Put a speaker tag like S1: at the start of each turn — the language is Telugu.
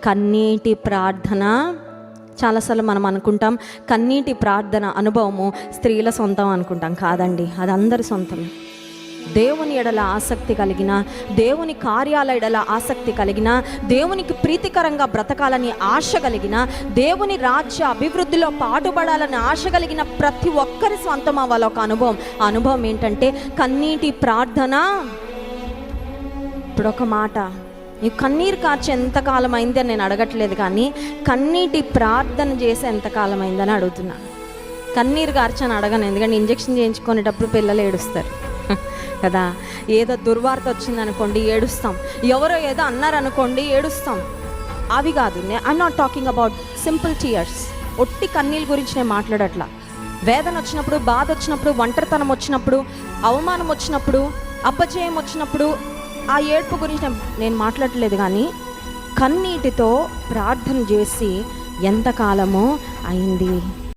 S1: కన్నీటి ప్రార్థన, చాలాసార్లు మనం అనుకుంటాం కన్నీటి ప్రార్థన అనుభవము స్త్రీల సొంతం అనుకుంటాం. కాదండి, అది అందరి సొంతమే. దేవుని ఎడల ఆసక్తి కలిగిన, దేవుని కార్యాల ఎడల ఆసక్తి కలిగిన, దేవునికి ప్రీతికరంగా బ్రతకాలని ఆశ కలిగిన, దేవుని రాజ్య అభివృద్ధిలో పాటుపడాలని ఆశ కలిగిన ప్రతి ఒక్కరి సొంతం అవ్వాలి ఒక అనుభవం. ఆ అనుభవం ఏంటంటే కన్నీటి ప్రార్థన. ఇప్పుడు ఒక మాట, నీవు కన్నీరు కార్చి ఎంతకాలం అయింది అని నేను అడగట్లేదు, కానీ కన్నీటి ప్రార్థన చేసి ఎంతకాలం అయిందని అడుగుతున్నా. కన్నీరు కార్చని అడగను, ఎందుకంటే ఇంజెక్షన్ చేయించుకునేటప్పుడు పిల్లలు ఏడుస్తారు కదా. ఏదో దుర్వార్త వచ్చిందనుకోండి ఏడుస్తాం, ఎవరో ఏదో అన్నారనుకోండి ఏడుస్తాం. అవి కాదు, I'm not talking about simple tears. ఒట్టి కన్నీళ్ళ గురించి నేను మాట్లాడట్లా. వేదన వచ్చినప్పుడు, బాధ వచ్చినప్పుడు, ఒంటరితనం వచ్చినప్పుడు, అవమానం వచ్చినప్పుడు, అపజయం వచ్చినప్పుడు ఆ ఏడ్పు గురించి నేను మాట్లాడలేదు, కానీ కన్నీటితో ప్రార్థన చేసి ఎంతకాలమో అయింది.